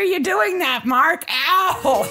you doing that, Mark? Ow!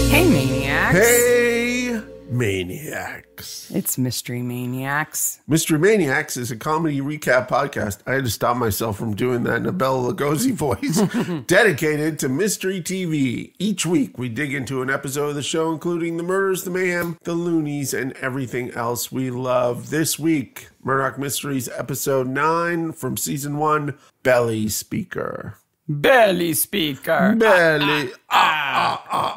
Hey, Maniacs. Hey, Maniacs. It's Mystery Maniacs. Mystery Maniacs is a comedy recap podcast. I had to stop myself from doing that in a Bela Lugosi voice. Dedicated to mystery TV. Each week, we dig into an episode of the show, including the murders, the mayhem, the loonies, and everything else we love. This week, Murdoch Mysteries, episode 9 from season 1, Belly Speaker. Belly speaker. Belly.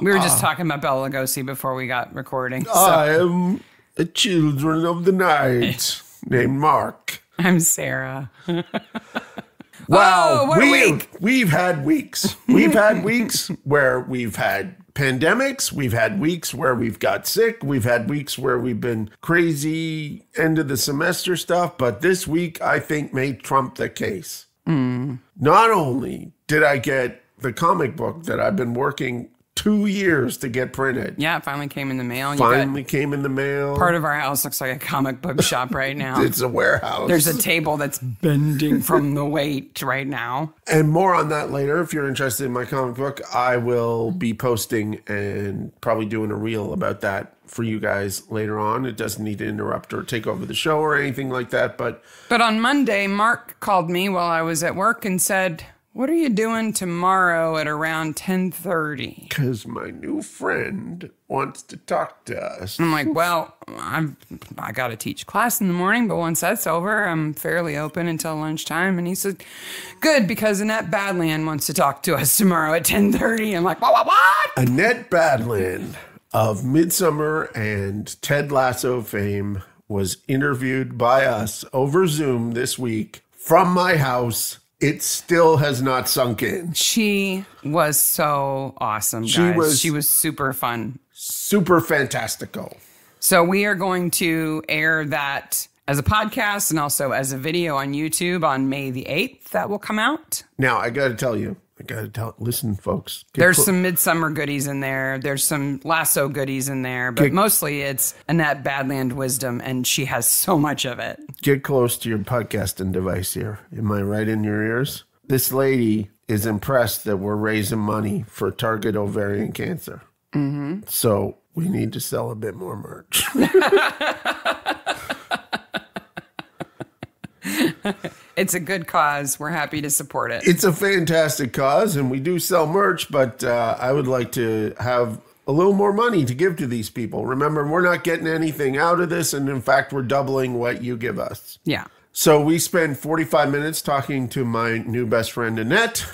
We were just talking about Bela Lugosi before we got recording. So. I am a children of the night named Mark. I'm Sarah. Wow, what a week. We've had weeks. We've had weeks where we've had pandemics. We've had weeks where we've got sick. We've had weeks where we've been crazy end of the semester stuff. But this week, I think, may trump the case. Not only did I get the comic book that I've been working 2 years to get printed. Yeah, it finally came in the mail. Came in the mail. Part of our house looks like a comic book shop right now. It's a warehouse. There's a table that's bending from the weight right now. And more on that later. If you're interested in my comic book, I will be posting and probably doing a reel about that for you guys later on. It doesn't need to interrupt or take over the show or anything like that. But on Monday, Mark called me while I was at work and said, "What are you doing tomorrow at around 10:30? Because my new friend wants to talk to us. I'm like, well, I got to teach class in the morning, but once that's over, I'm fairly open until lunchtime. And he said, good, because Annette Badland wants to talk to us tomorrow at 10:30. I'm like, what? Annette Badland of Midsummer and Ted Lasso fame was interviewed by us over Zoom this week from my house. It still has not sunk in. She was so awesome, guys. She was super fun. Super fantastical. So we are going to air that as a podcast and also as a video on YouTube on May the 8th. That will come out. Now, I got to tell you. Listen, folks. There's some Midsummer goodies in there. There's some Lasso goodies in there. But mostly it's Annette Badland wisdom, and she has so much of it. Get close to your podcasting device here. Am I right in your ears? This lady is impressed that we're raising money for target ovarian cancer. Mm-hmm. So we need to sell a bit more merch. It's a good cause. We're happy to support it. It's a fantastic cause, and we do sell merch, but I would like to have a little more money to give to these people. Remember, we're not getting anything out of this, and in fact, we're doubling what you give us. Yeah. So we spend 45 minutes talking to my new best friend, Annette,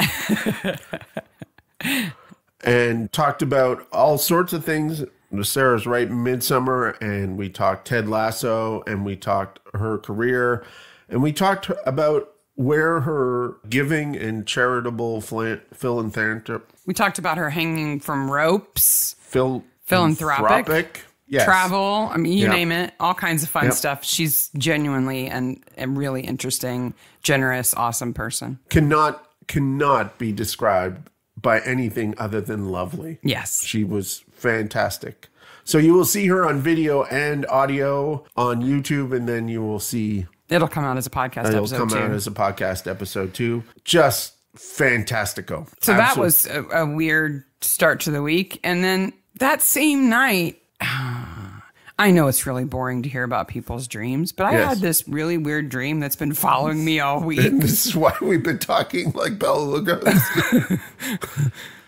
and talked about all sorts of things. Sarah's right, Midsummer, and we talked Ted Lasso, and we talked her career. And we talked about where her giving and charitable philanthropic. We talked about her hanging from ropes. Philanthropic. Yes. Travel. I mean, you name it. All kinds of fun stuff. She's genuinely and a really interesting, generous, awesome person. Cannot be described by anything other than lovely. Yes. She was fantastic. So you will see her on video and audio on YouTube, and then you will see... It'll come out as a podcast episode, too. It'll come out as a podcast episode, too. Just fantastical. So that was a weird start to the week. And then that same night, I know it's really boring to hear about people's dreams, but I had this really weird dream that's been following me all week. And this is why we've been talking like Bela Lugosi.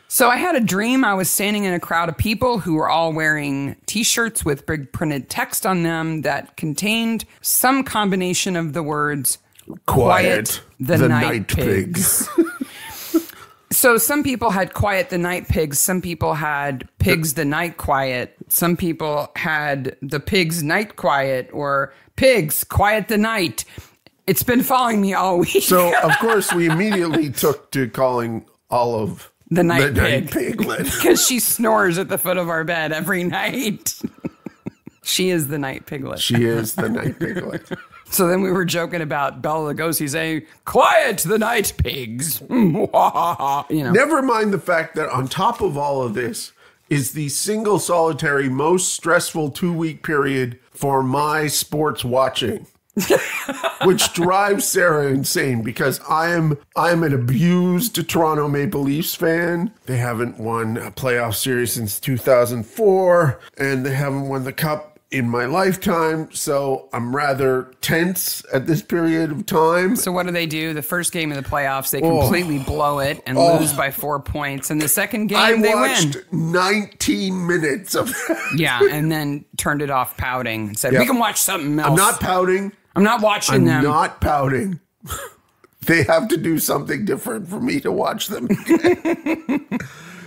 So I had a dream. I was standing in a crowd of people who were all wearing T-shirts with big printed text on them that contained some combination of the words Quiet the Night Pigs. So some people had Quiet the Night Pigs. Some people had Pigs the Night Quiet. Some people had the Pigs Night Quiet or Pigs Quiet the Night. It's been following me all week. So, of course, we immediately took to calling all of the night piglet. Because she snores at the foot of our bed every night. She is the night piglet. She is the night piglet. So then we were joking about Bela Lugosi saying, "Quiet the night, pigs." Never mind the fact that on top of all of this is the single solitary most stressful 2-week period for my sports watching. Which drives Sarah insane because I'm an abused Toronto Maple Leafs fan. They haven't won a playoff series since 2004, and they haven't won the cup in my lifetime, so I'm rather tense at this period of time. So what do? The first game of the playoffs, they completely blow it and lose by 4 points. And the second game, they win. I watched 19 minutes of that. Yeah, and then turned it off pouting and said, we can watch something else. I'm not pouting. I'm not watching them. I'm not pouting. They have to do something different for me to watch them.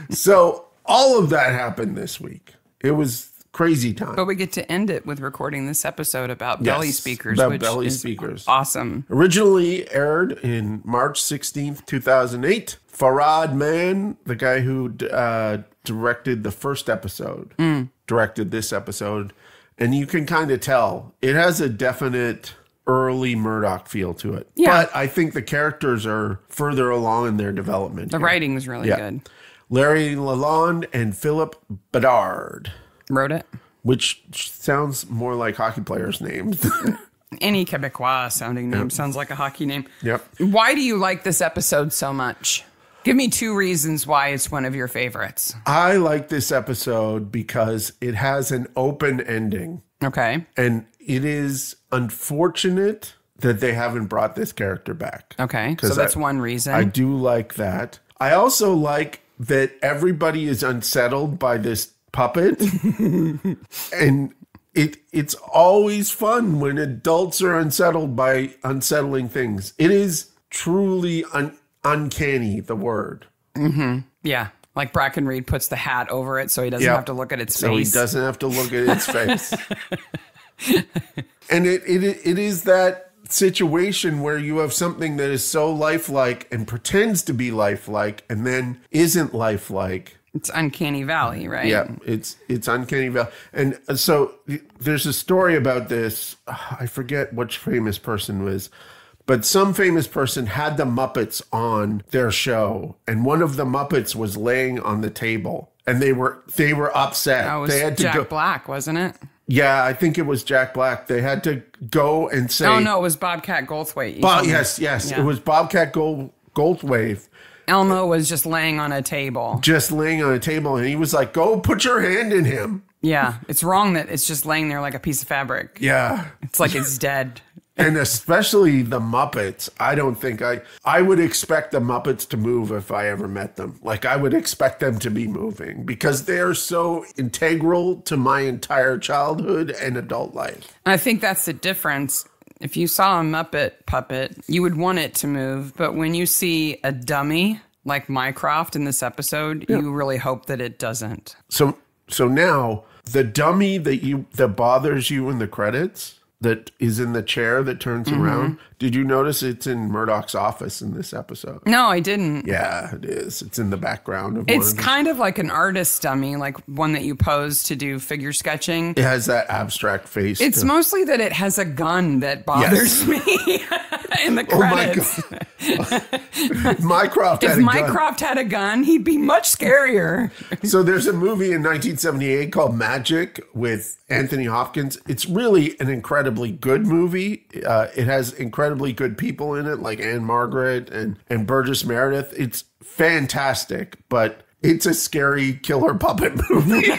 So all of that happened this week. It was crazy time. But we get to end it with recording this episode about belly speakers, about which belly is speakers. Awesome. Originally aired in March 16th, 2008. Farhad Mann, the guy who directed the first episode, directed this episode. And you can kind of tell it has a definite early Murdoch feel to it. Yeah. But I think the characters are further along in their development. The writing was really good. Larry Lalonde and Philip Bedard wrote it. Which sounds more like hockey players' names. Any Quebecois sounding name sounds like a hockey name. Yep. Why do you like this episode so much? Give me 2 reasons why it's one of your favorites. I like this episode because it has an open ending. Okay. And it is unfortunate that they haven't brought this character back. Okay. So that's one reason. I do like that. I also like that everybody is unsettled by this puppet. And it's always fun when adults are unsettled by unsettling things. It is truly uncanny, the word. Mm-hmm. Yeah. Like Bracken Reed puts the hat over it so he doesn't have to look at its face. So he doesn't have to look at its face. And it is that situation where you have something that is so lifelike and pretends to be lifelike and then isn't lifelike. It's Uncanny Valley, right? Yeah, it's Uncanny Valley. And so there's a story about this. I forget which famous person was, but some famous person had the Muppets on their show, and one of the Muppets was laying on the table, and they were upset. That was they had to Jack Black, wasn't it? Yeah, I think it was Jack Black. They had to go and say... Oh, no, it was Bobcat Goldthwait. Yes. Yeah. It was Bobcat Goldthwait. Elmo was just laying on a table. And he was like, go put your hand in him. Yeah, it's wrong that it's just laying there like a piece of fabric. Yeah. It's like it's dead. And especially the Muppets. I don't think I would expect the Muppets to move if I ever met them. Like, I would expect them to be moving because they're so integral to my entire childhood and adult life. I think that's the difference. If you saw a Muppet puppet, you would want it to move. But when you see a dummy like Mycroft in this episode, you really hope that it doesn't. So now the dummy that bothers you in the credits, that is in the chair that turns around. Did you notice it's in Murdoch's office in this episode? No, I didn't. Yeah, it is. It's in the background. It's kind of like an artist dummy, like one that you pose to do figure sketching. It has that abstract face. It's mostly that it has a gun that bothers me in the credits. If Mycroft had a gun, he'd be much scarier. So there's a movie in 1978 called Magic with Anthony Hopkins. It's really an incredibly good movie. It has incredibly good people in it, like Anne Margaret and Burgess Meredith. It's fantastic, but it's a scary killer puppet movie.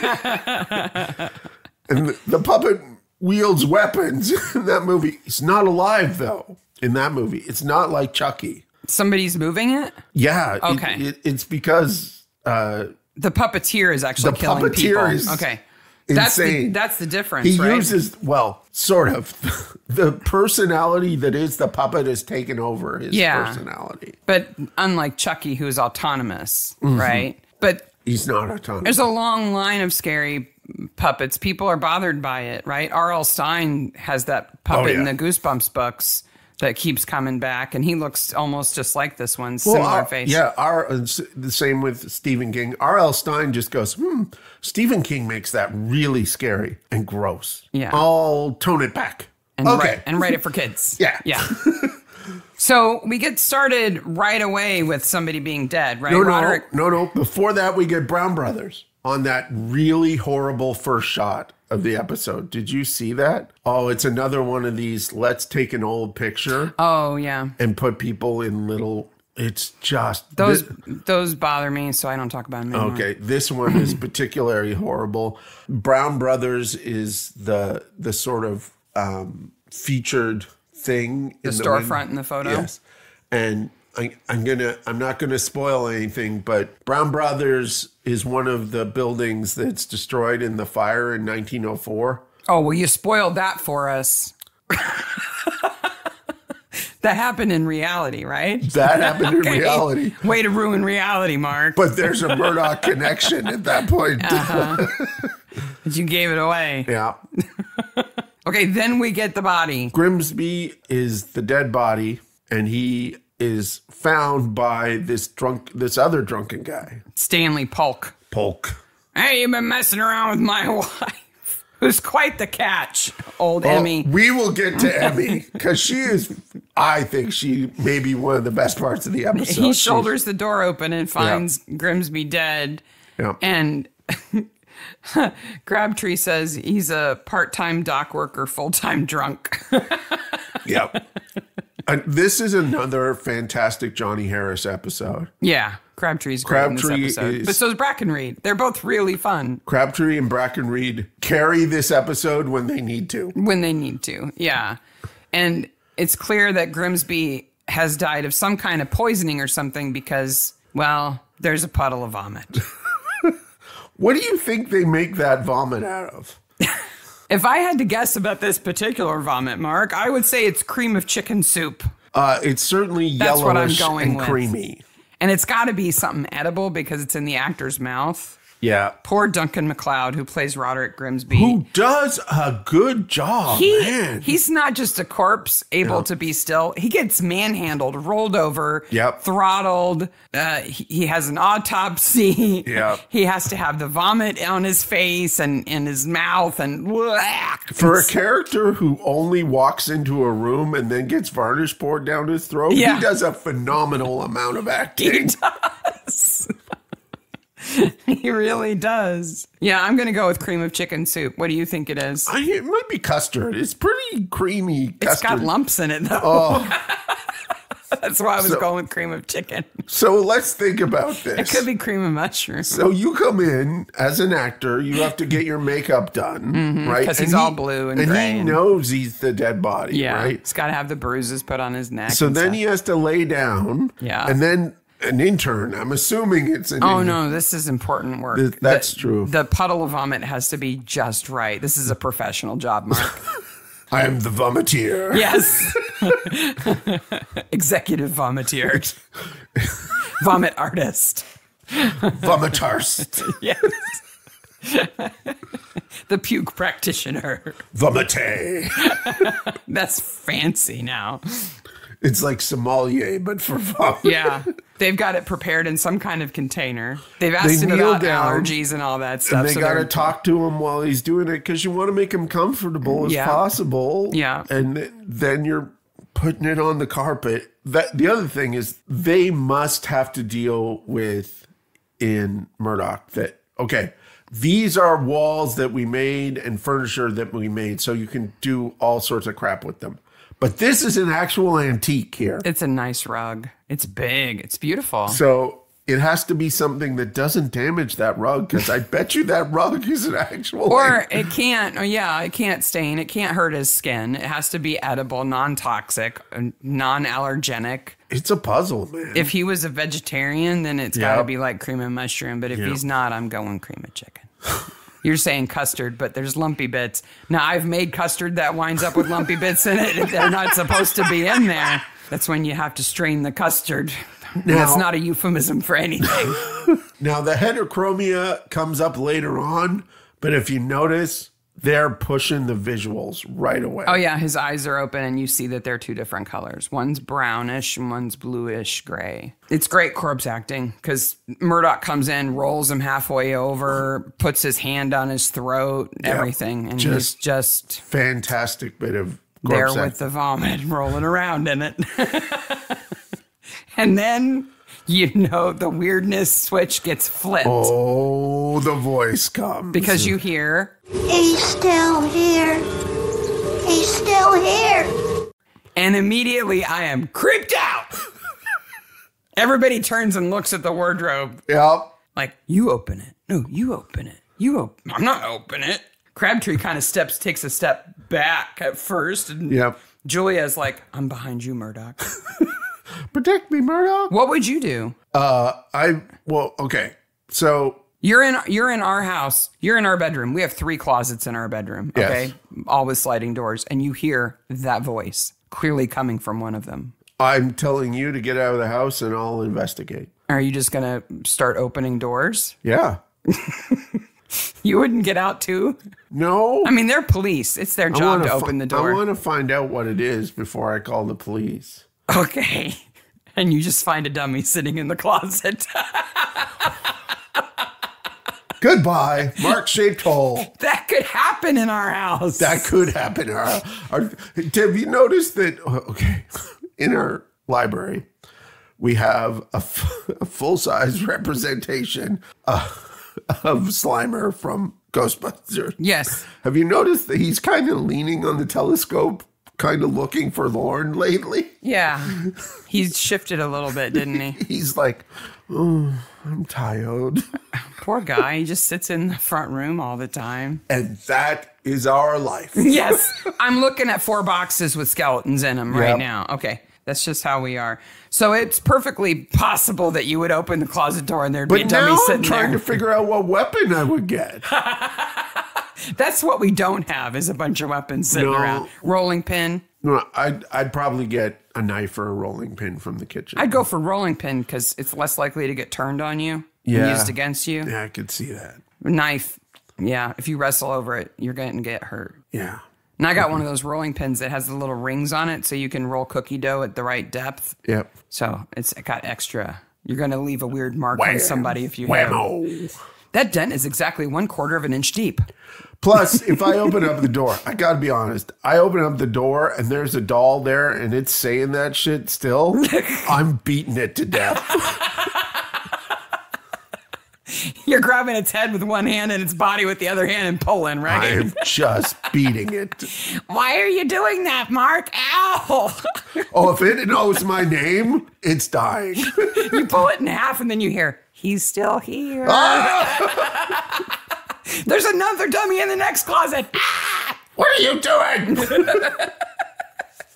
And the puppet wields weapons in that movie. It's not alive, though, in that movie. It's not like Chucky. Somebody's moving it? Yeah. Okay. It's because... the puppeteer is actually killing people. Okay. Insane. That's the difference, he right? uses, well, sort of. The personality that is the puppet has taken over his personality. But unlike Chucky, who's autonomous, right? But he's not autonomous. There's a long line of scary puppets. People are bothered by it, right? R.L. Stein has that puppet in the Goosebumps books that keeps coming back, and he looks almost just like this one, similar face. Yeah, the same with Stephen King. R.L. Stein just goes, Stephen King makes that really scary and gross. Yeah. I'll tone it back. and Okay. write it for kids. Yeah. Yeah. So we get started right away with somebody being dead, right, No. Roderick? Before that, we get Brown Brothers on that really horrible first shot of the episode. Did you see that? Oh, it's another one of these, let's take an old picture. Oh, yeah. And put people in little, it's just. Those bother me, so I don't talk about them anymore. Okay, this one is particularly horrible. Brown Brothers is the sort of featured thing The storefront in the photo? Yes. And I'm not gonna spoil anything, but Brown Brothers is one of the buildings that's destroyed in the fire in 1904. Oh, well, you spoiled that for us. That happened in reality, right? That happened in reality. Way to ruin reality, Mark. But there's a Murdoch connection at that point. But you gave it away. Yeah. Okay, then we get the body. Grimsby is the dead body, and he is found by this other drunken guy. Stanley Polk. Hey, you've been messing around with my wife, who's quite the catch, old Emmy. We will get to Emmy, because I think she may be one of the best parts of the episode. He shoulders the door open and finds Grimsby dead. Yeah. And Crabtree says he's a part-time dock worker, full-time drunk. Yep. This is another fantastic Johnny Harris episode. Yeah, Crabtree's great in this episode. But so is Brackenreed. They're both really fun. Crabtree and Brackenreed carry this episode when they need to. Yeah. And it's clear that Grimsby has died of some kind of poisoning or something because, well, there's a puddle of vomit. What do you think they make that vomit out of? If I had to guess about this particular vomit, Mark, I would say it's cream of chicken soup. It's certainly yellowish and creamy. And it's got to be something edible because it's in the actor's mouth. Yeah. Poor Duncan MacLeod, who plays Roderick Grimsby. Who does a good job, man. He's not just a corpse able to be still. He gets manhandled, rolled over, throttled. He has an autopsy. Yep. He has to have the vomit on his face and in his mouth. And for a character who only walks into a room and then gets varnish poured down his throat, he does a phenomenal amount of acting. He does. He really does. Yeah, I'm going to go with cream of chicken soup. What do you think it is? It might be custard. It's pretty creamy custard. It's got lumps in it, though. Oh. That's why I was going with cream of chicken. So let's think about this. It could be cream of mushroom. So you come in as an actor. You have to get your makeup done, right? Because he's all blue and gray. And he knows he's the dead body, right? He's got to have the bruises put on his neck. So then he has to lay down. Yeah. And then an intern. I'm assuming it's an intern. No, this is important work. That's true. The puddle of vomit has to be just right. This is a professional job, Mark. I am the vomiteer. Yes. Executive vomiteer. Vomit artist. Vomitarst. Yes. The puke practitioner. Vomite. That's fancy now. It's like sommelier, but for vomit. Yeah. They've got it prepared in some kind of container. They've asked him about allergies and all that stuff. And they got to talk to him while he's doing it because you want to make him comfortable as possible. Yeah. And then you're putting it on the carpet. The other thing is they must have to deal with in Murdoch that, okay, these are walls that we made and furniture that we made so you can do all sorts of crap with them. But this is an actual antique here. It's a nice rug. It's big. It's beautiful. So it has to be something that doesn't damage that rug because I bet you that rug is an actual. Or it can't. Oh, yeah, it can't stain. It can't hurt his skin. It has to be edible, non-toxic, non-allergenic. It's a puzzle, man. If he was a vegetarian, then it's got to be like cream of mushroom. But if he's not, I'm going cream of chicken. You're saying custard, but there's lumpy bits. Now, I've made custard that winds up with lumpy bits in it. They're not supposed to be in there. That's when you have to strain the custard. That's not a euphemism for anything. Now, the heterochromia comes up later on, but if you notice, they're pushing the visuals right away. Oh, yeah. His eyes are open, and you see that they're two different colors. One's brownish, and one's bluish gray. It's great corpse acting, because Murdoch comes in, rolls him halfway over, puts his hand on his throat, everything. And he's just... Fantastic bit of there with the vomit rolling around in it. And then, the weirdness switch gets flipped. Oh, the voice comes. Because you hear, "He's still here. He's still here." And immediately I am creeped out. Everybody turns and looks at the wardrobe. Yep. Like, you open it. No, you open it. I'm not opening it. Crabtree kind of takes a step back at first. And Julia's like, I'm behind you, Murdoch. Protect me, Murdoch. What would you do? Okay. So you're in our house. You're in our bedroom. We have 3 closets in our bedroom. Okay. Yes. All with sliding doors. And you hear that voice clearly coming from one of them. I'm telling you to get out of the house and I'll investigate. Are you just going to start opening doors? Yeah. You wouldn't get out too? No. I mean, they're police. It's their job to open the door. I want to find out what it is before I call the police. Okay. And you just find a dummy sitting in the closet. Goodbye, Mark-shaped hole. That could happen in our house. That could happen in our house. Have you noticed that, in our library, we have a full-size representation of Slimer from Ghostbusters? Yes. Have you noticed that he's kind of leaning on the telescope, kind of looking forlorn lately? Yeah. He's shifted a little bit, didn't he? He's like, oh, I'm tired. Poor guy. He just sits in the front room all the time. And that is our life. Yes. I'm looking at 4 boxes with skeletons in them right now. Okay. That's just how we are. So it's perfectly possible that you would open the closet door and there'd be a dummy sitting there. But now I'm trying to figure out what weapon I would get. That's what we don't have, is a bunch of weapons sitting around. Rolling pin. No, I'd probably get a knife or a rolling pin from the kitchen. I'd go for rolling pin because it's less likely to get turned on you and used against you. Yeah, I could see that. Knife. Yeah, if you wrestle over it, you're going to get hurt. Yeah. And I got one of those rolling pins that has the little rings on it so you can roll cookie dough at the right depth. Yep. So it got extra. You're going to leave a weird mark on somebody if you Whammo. have. That dent is exactly 1/4 of an inch deep. Plus, if I open up the door, I got to be honest, I open up the door and there's a doll there and it's saying that shit still, I'm beating it to death. You're grabbing its head with one hand and its body with the other hand and pulling, right? I'm just beating it. Why are you doing that, Mark? Ow! Oh, if it knows my name, it's dying. You pull it in half and then you hear, he's still here. There's another dummy in the next closet. What are you doing?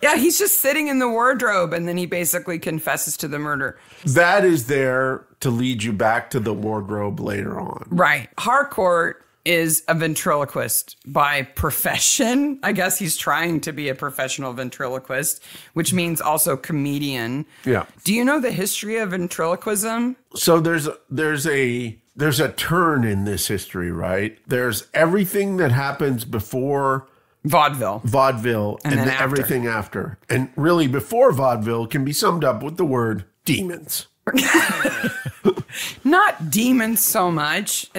Yeah, he's just sitting in the wardrobe, and then he basically confesses to the murder. That is there to lead you back to the wardrobe later on. Right. Harcourt is a ventriloquist by profession. I guess he's trying to be a professional ventriloquist, which means also comedian. Yeah. Do you know the history of ventriloquism? So there's a turn in this history, right? There's everything that happens before vaudeville, and then everything after. And really, before vaudeville can be summed up with the word demons. Not demons so much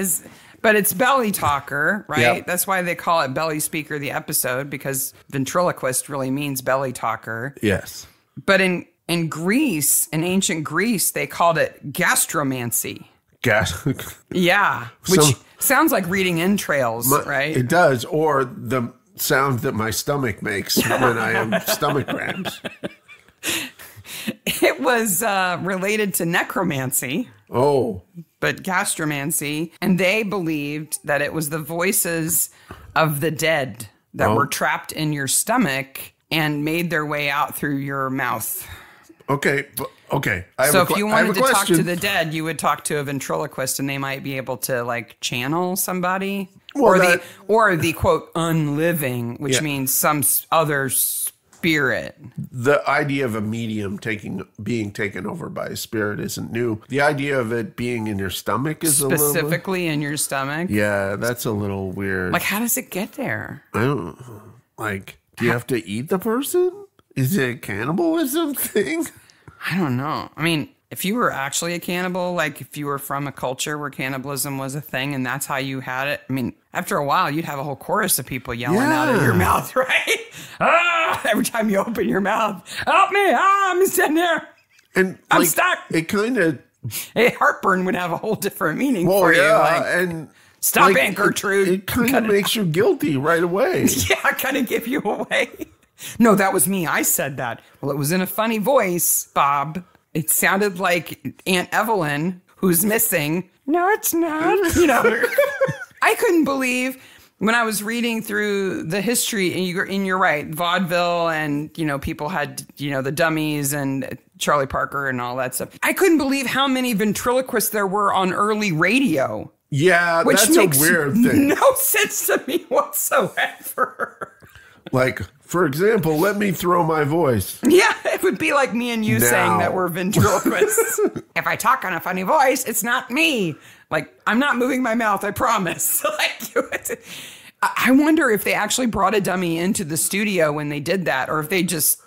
but it's belly talker, right? Yep. That's why they call it Belly Speaker the episode, because ventriloquist really means belly talker. Yes. But in Greece, in ancient Greece, they called it gastromancy. Yeah, which sounds like reading entrails, right? It does, or the sound that my stomach makes when I have stomach cramps. It was related to necromancy. Oh. But gastromancy. And they believed that it was the voices of the dead that were trapped in your stomach and made their way out through your mouth. Okay. So if you wanted to talk to the dead, you would talk to a ventriloquist and they might be able to like channel somebody. Well, or the quote unliving, which means some other spirit. The idea of a medium being taken over by a spirit isn't new. The idea of it being in your stomach is specifically in your stomach. Yeah, that's a little weird. Like, how does it get there? I don't like. Do you have to eat the person? Is it a cannibalism thing? I don't know. I mean, if you were actually a cannibal, like if you were from a culture where cannibalism was a thing and that's how you had it, I mean, after a while, you'd have a whole chorus of people yelling out of your mouth, right? Every time you open your mouth, help me, I'm sitting there. And I'm stuck. It kind of... Hey, heartburn would have a whole different meaning for you. Like, and... Stop, Aunt Gertrude. It kind of makes you guilty right away. Yeah, kind of give you away. No, that was me. I said that. Well, it was in a funny voice, Bob. It sounded like Aunt Evelyn, who's missing. No, it's not. You know, I couldn't believe when I was reading through the history, and you're right, vaudeville, and, you know, people had, you know, the dummies and Charlie Parker and all that stuff. I couldn't believe how many ventriloquists there were on early radio. Yeah, which that's makes a weird thing. No sense to me whatsoever. Like, for example, let me throw my voice. Yeah, it would be like me and you saying that we're ventriloquists. If I talk on a funny voice, it's not me. Like, I'm not moving my mouth, I promise. Like, I wonder if they actually brought a dummy into the studio when they did that, or if they just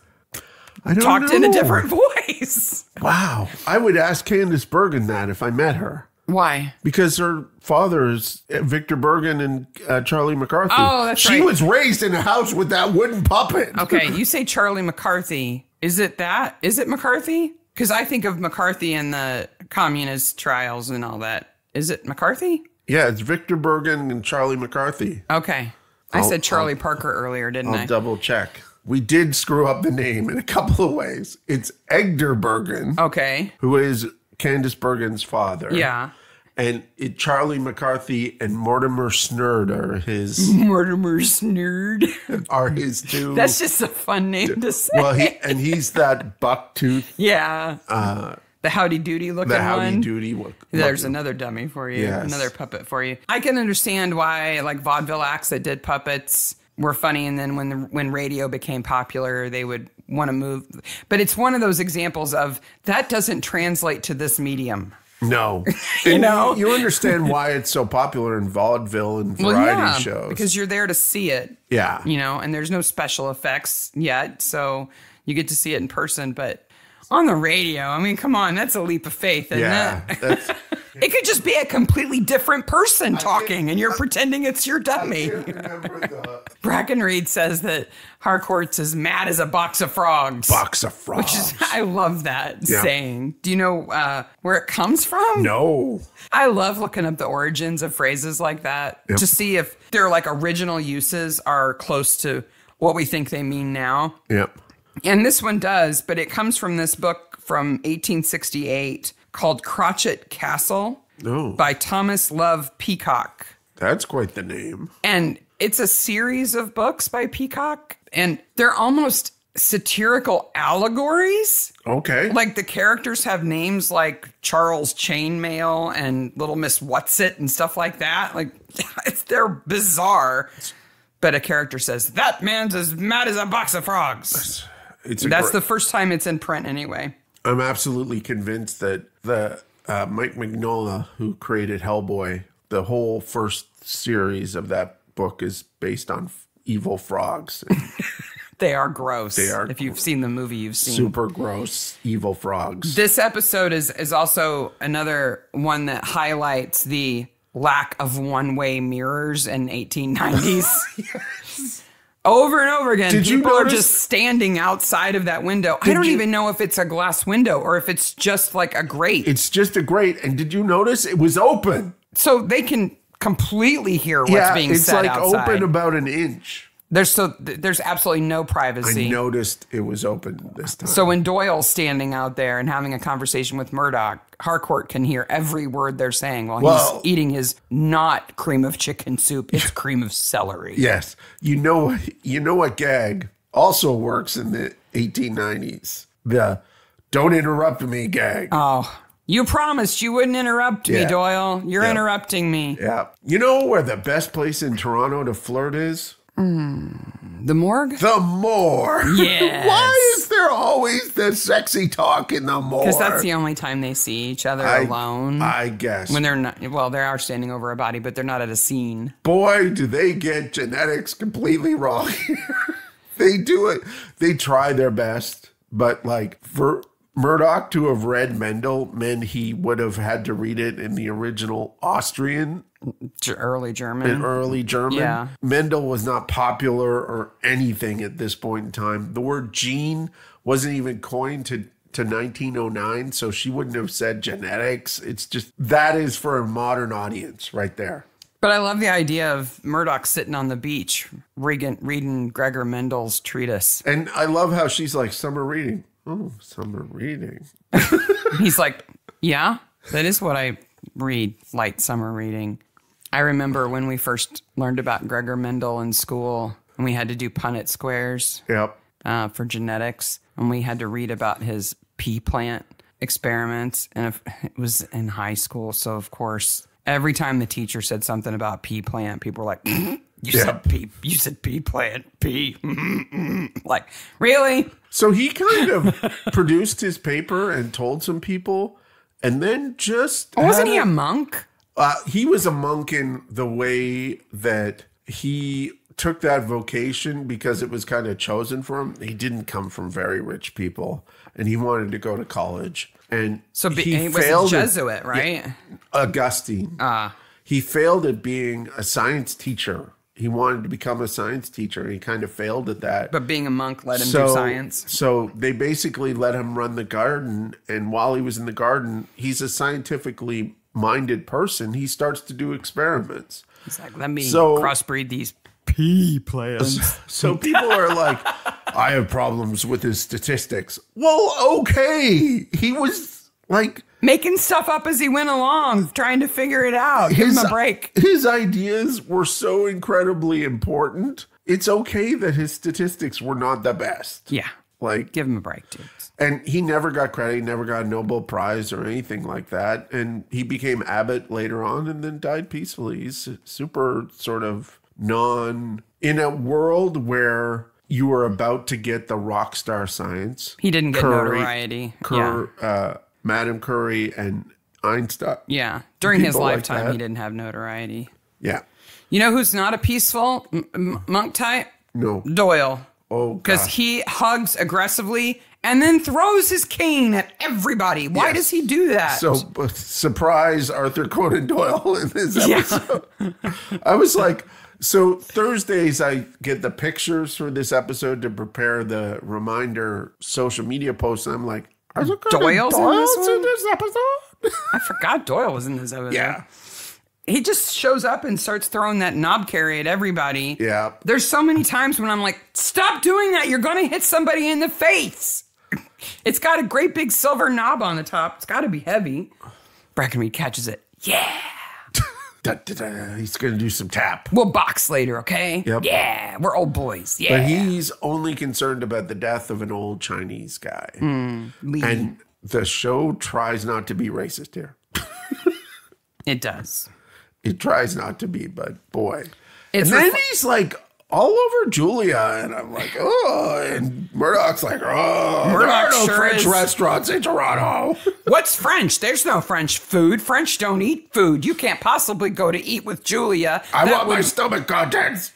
talked in a different voice. Wow. I would ask Candace Bergen that if I met her. Why? Because her father is Victor Bergen and Charlie McCarthy. Oh, that's right. She was raised in a house with that wooden puppet. Okay, you say Charlie McCarthy. Is it that? Is it McCarthy? Because I think of McCarthy and the communist trials and all that. Is it McCarthy? Yeah, it's Victor Bergen and Charlie McCarthy. Okay. I said Charlie Parker earlier, didn't I? I'll double check. We did screw up the name in a couple of ways. It's Edgar Bergen. Okay. Who is Candace Bergen's father. Yeah. And Charlie McCarthy and Mortimer Snerd are his... Mortimer Snerd. Are his two... That's just a fun name to say. Well, he's that buck-tooth... Yeah. The Howdy Doody looking one. The Howdy Doody. There's another dummy for you. Yes. Another puppet for you. I can understand why, like, vaudeville acts that did puppets were funny, and then when radio became popular, they would want to move. But it's one of those examples of that doesn't translate to this medium. No. You know? You understand why it's so popular in vaudeville and variety shows. Because you're there to see it. Yeah. You know, and there's no special effects yet, so you get to see it in person. But on the radio, I mean, come on, that's a leap of faith, isn't it? It could just be a completely different person talking, and you're pretending it's your dummy. Bracken Reed says that Harcourt's as mad as a box of frogs. Box of frogs. Which is, I love that saying. Do you know where it comes from? No. I love looking up the origins of phrases like that to see if their like original uses are close to what we think they mean now. Yep. And this one does, but it comes from this book from 1868 called Crotchet Castle by Thomas Love Peacock. That's quite the name. And it's a series of books by Peacock, and they're almost satirical allegories. Okay. Like the characters have names like Charles Chainmail and Little Miss Whatsit and stuff like that. Like, they're bizarre. But a character says, that man's as mad as a box of frogs. That's the first time it's in print anyway. I'm absolutely convinced that the Mike Mignola, who created Hellboy, the whole first series of that book is based on evil frogs. They are gross. If you've seen the movie, you've seen. Super gross, evil frogs. This episode is also another one that highlights the lack of one-way mirrors in 1890s. Yes. Over and over again, people are just standing outside of that window. I don't even know if it's a glass window or if it's just like a grate. It's just a grate. And did you notice it was open? So they can completely hear what's being said outside. It's like open about an inch. There's absolutely no privacy. I noticed it was open this time. So when Doyle's standing out there and having a conversation with Murdoch, Harcourt can hear every word they're saying while he's eating his not cream of chicken soup. It's cream of celery. Yes. You know what gag also works in the 1890s? The don't interrupt me gag. Oh, you promised you wouldn't interrupt me, Doyle. You're interrupting me. Yeah. You know where the best place in Toronto to flirt is? The morgue? The morgue. Yes. Why is there always the sexy talk in the morgue? Because that's the only time they see each other alone. I guess. When they're not, well, they are standing over a body, but they're not at a scene. Boy, do they get genetics completely wrong. They do it. They try their best, but like for Murdoch to have read Mendel meant he would have had to read it in the original Austrian. Early German. In early German. Yeah. Mendel was not popular or anything at this point in time. The word gene wasn't even coined to 1909, so she wouldn't have said genetics. It's just, that is for a modern audience right there. But I love the idea of Murdoch sitting on the beach reading Gregor Mendel's treatise. And I love how she's like, summer reading. Oh, summer reading. He's like, yeah, that is what I read, light summer reading. I remember when we first learned about Gregor Mendel in school, and we had to do Punnett squares for genetics, and we had to read about his pea plant experiments, and it was in high school, so of course every time the teacher said something about pea plant, people were like, you said pea plant, pea. Like, really? So he kind of produced his paper and told some people, and then just wasn't he a monk? He was a monk in the way that he took that vocation because it was kind of chosen for him. He didn't come from very rich people, and he wanted to go to college. And so he was a Jesuit, right? Yeah, Augustine. He failed at being a science teacher. He wanted to become a science teacher, and he kind of failed at that. But being a monk let him do science. So they basically let him run the garden, and while he was in the garden, he's a scientifically minded person. He starts to do experiments. He's like, let me crossbreed these pea plants. So people are like, I have problems with his statistics. Well, okay. He was like making stuff up as he went along, trying to figure it out. Give him a break. His ideas were so incredibly important. It's okay that his statistics were not the best. Yeah. Like, give him a break, dude. And he never got credit. He never got a Nobel Prize or anything like that. And he became abbot later on and then died peacefully. He's super sort of in a world where you were about to get the rock star science. He didn't get notoriety. Madame Curie and Einstein. Yeah. During his lifetime, he didn't have notoriety. Yeah. You know who's not a peaceful monk type? No. Doyle. Oh, because he hugs aggressively and then throws his cane at everybody. Why does he do that? So, surprise Arthur Conan Doyle in this episode. Yeah. I was like, so Thursdays I get the pictures for this episode to prepare the reminder social media posts. And I'm like, Doyle's in this episode? I forgot Doyle was in this episode. Yeah. He just shows up and starts throwing that knob carry at everybody. Yeah. There's so many times when I'm like, stop doing that. You're going to hit somebody in the face. It's got a great big silver knob on the top. It's got to be heavy. Brackenreed catches it. Yeah. He's going to do some tap. We'll box later, okay? Yep. Yeah. We're old boys. Yeah. But he's only concerned about the death of an old Chinese guy. Lee. And the show tries not to be racist here. It does. It tries not to be, but boy. It's and then he's like all over Julia, and I'm like, oh, and Murdoch's like, oh, there are no French restaurants in Toronto. What's French? There's no French food. French don't eat food. You can't possibly go to eat with Julia. I want my stomach contents.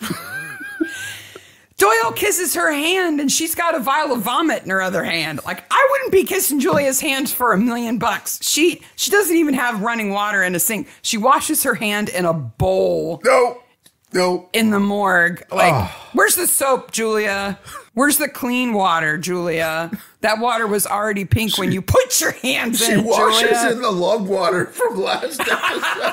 Doyle kisses her hand, and she's got a vial of vomit in her other hand. Like, I wouldn't be kissing Julia's hands for $1 million. She doesn't even have running water in a sink. She washes her hand in a bowl. No. In the morgue. Like, where's the soap, Julia? Where's the clean water, Julia? That water was already pink when you put your hands in, Julia. She washes in the lung water from last episode.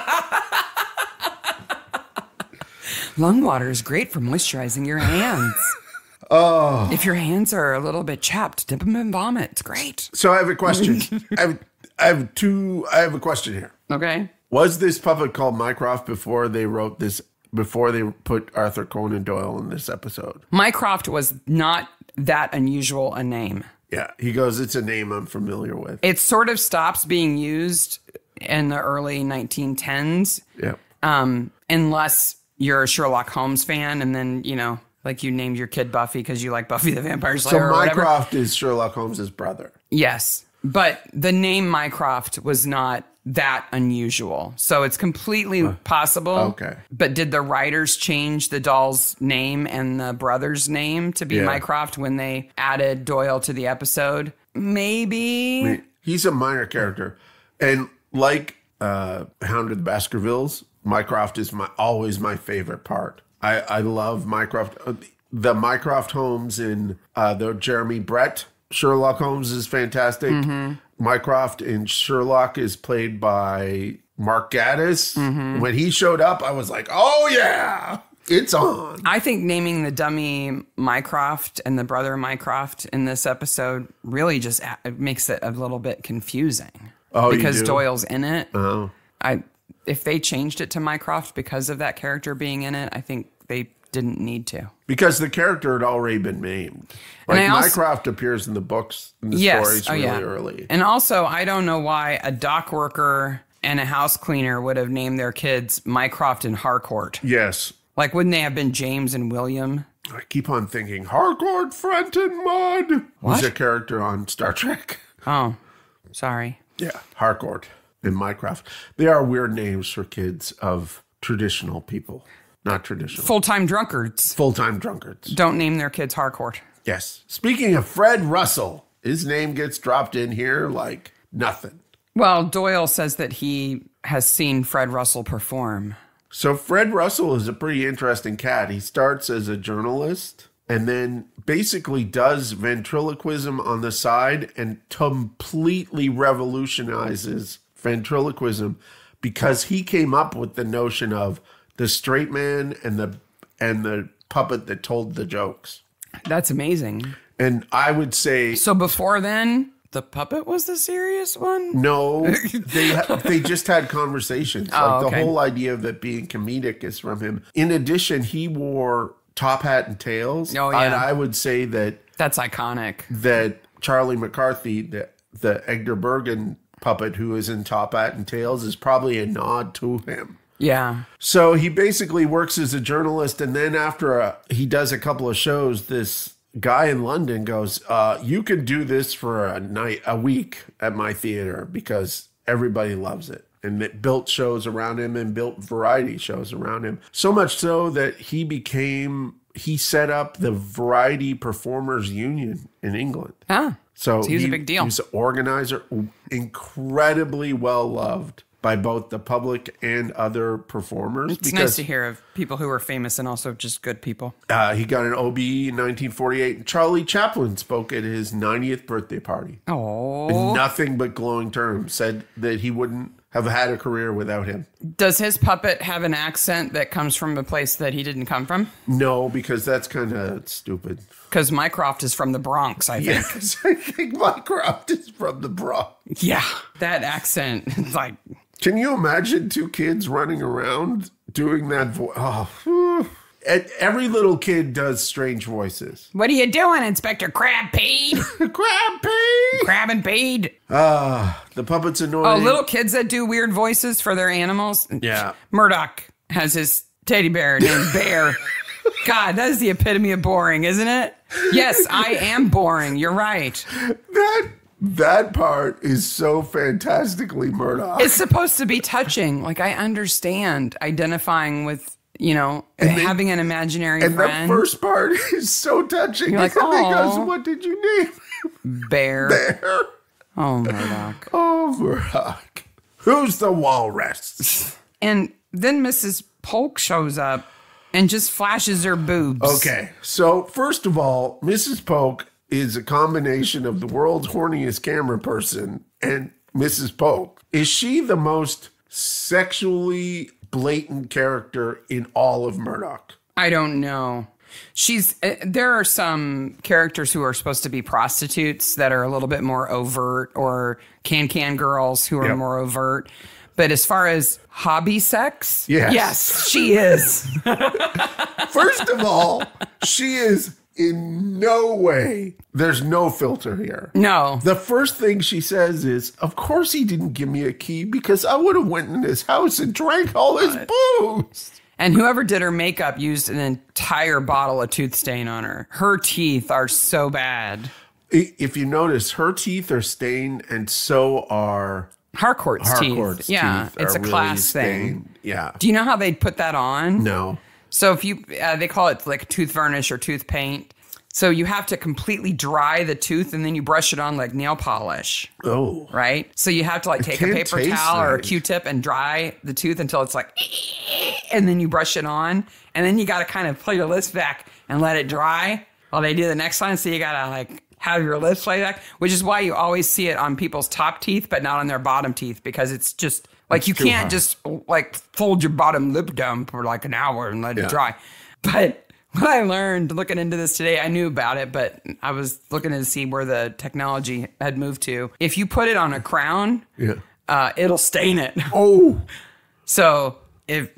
Lung water is great for moisturizing your hands. If your hands are a little bit chapped, dip them in vomit. It's great. So I have a question. I have a question here. Okay. Was this puppet called Mycroft before they wrote this, before they put Arthur Conan Doyle in this episode? Mycroft was not that unusual a name. Yeah. He goes, it's a name I'm familiar with. It sort of stops being used in the early 1910s. Yeah. Unless you're a Sherlock Holmes fan, and then, you know, like you named your kid Buffy because you like Buffy the Vampire Slayer. So or whatever. Mycroft is Sherlock Holmes' brother. Yes, but the name Mycroft was not that unusual, so it's completely possible. Okay. But did the writers change the doll's name and the brother's name to be Mycroft when they added Doyle to the episode? maybe. He's a minor character. And like Hound of the Baskervilles, Mycroft is always my favorite part. I love Mycroft. The Mycroft Holmes in the Jeremy Brett Sherlock Holmes is fantastic. Mycroft in Sherlock is played by Mark Gatiss. When he showed up, I was like, oh yeah, it's on. I think naming the dummy Mycroft and the brother Mycroft in this episode really just makes it a little bit confusing. Oh, because you do? Doyle's in it. Oh. If they changed it to Mycroft because of that character being in it, I think they didn't need to. Because the character had already been named. Like Mycroft appears in the books, in the stories really early. And also, I don't know why a dock worker and a house cleaner would have named their kids Mycroft and Harcourt. Yes. Like, wouldn't they have been James and William? I keep on thinking, Harcourt Fenton Mudd. Who's a character on Star Trek. Oh, sorry. Yeah, Harcourt and Mycroft. They are weird names for kids of traditional people. Not traditional. Full-time drunkards. Full-time drunkards. Don't name their kids Harcourt. Yes. Speaking of Fred Russell, his name gets dropped in here like nothing. Well, Doyle says that he has seen Fred Russell perform. So Fred Russell is a pretty interesting cat. He starts as a journalist and then basically does ventriloquism on the side and completely revolutionizes ventriloquism because he came up with the notion of the straight man and the puppet that told the jokes. That's amazing. And I would say... So before then, the puppet was the serious one? No, they just had conversations. The whole idea of it being comedic is from him. In addition, he wore top hat and tails. Oh, yeah. And I would say that... That's iconic. That Charlie McCarthy, the Edgar Bergen puppet who is in top hat and tails, is probably a nod to him. Yeah. So he basically works as a journalist, and then after he does a couple of shows, this guy in London goes, you could do this for a week at my theater because everybody loves it. And it built shows around him and built variety shows around him. So much so that he set up the Variety Performers Union in England. So he was a big deal. He's an organizer, incredibly well loved by both the public and other performers. It's nice to hear of people who are famous and also just good people. He got an OB in 1948. Charlie Chaplin spoke at his 90th birthday party. Oh. Nothing but glowing terms. Said that he wouldn't have had a career without him. Does his puppet have an accent that comes from a place that he didn't come from? No, because that's kind of stupid. Because Mycroft is from the Bronx, I think. Yes, I think Mycroft is from the Bronx. Yeah, that accent is like... Can you imagine two kids running around doing that voice? Oh, every little kid does strange voices. What are you doing, Inspector Crabpeed? Crabpeed! Crab and Peed. The puppet's annoying. Oh, little kids that do weird voices for their animals? Yeah. Murdoch has his teddy bear named Bear. God, that is the epitome of boring, isn't it? Yes, I am boring. You're right. That part is so fantastically Murdoch. It's supposed to be touching. Like, I understand identifying with, having an imaginary friend. And the first part is so touching. You're like, He goes, what did you name? Bear. Bear. Oh, Murdoch. Oh, Murdoch. Who's the walrus? And then Mrs. Polk shows up and just flashes her boobs. Okay, so first of all, Mrs. Polk is a combination of the world's horniest camera person and Mrs. Polk. Is she the most sexually blatant character in all of Murdoch? I don't know. There are some characters who are supposed to be prostitutes that are a little bit more overt, or can girls who are more overt. But as far as hobby sex, yes, she is. First of all, she is in no way. There's no filter here. No. The first thing she says is, of course he didn't give me a key because I would have went in his house and drank all his booze. And whoever did her makeup used an entire bottle of tooth stain on her. Her teeth are so bad. If you notice, her teeth are stained and so are Harcourt's teeth. Yeah, it's a class thing. Yeah. Do you know how they'd put that on? No. So if you, they call it like tooth varnish or tooth paint. So you have to completely dry the tooth and then you brush it on like nail polish. Oh. Right? So you have to like take a can't paper taste towel or a nice. Q-tip and dry the tooth until it's like, and then you brush it on. And then you got to kind of pull your lips back and let it dry while they do the next line. So you got to like have your lips play back, which is why you always see it on people's top teeth, but not on their bottom teeth, because it's just like you can't just like fold your bottom lip down for like an hour and let it dry. But what I learned looking into this today, I knew about it, but I was looking to see where the technology had moved to. If you put it on a crown, it'll stain it. Oh. So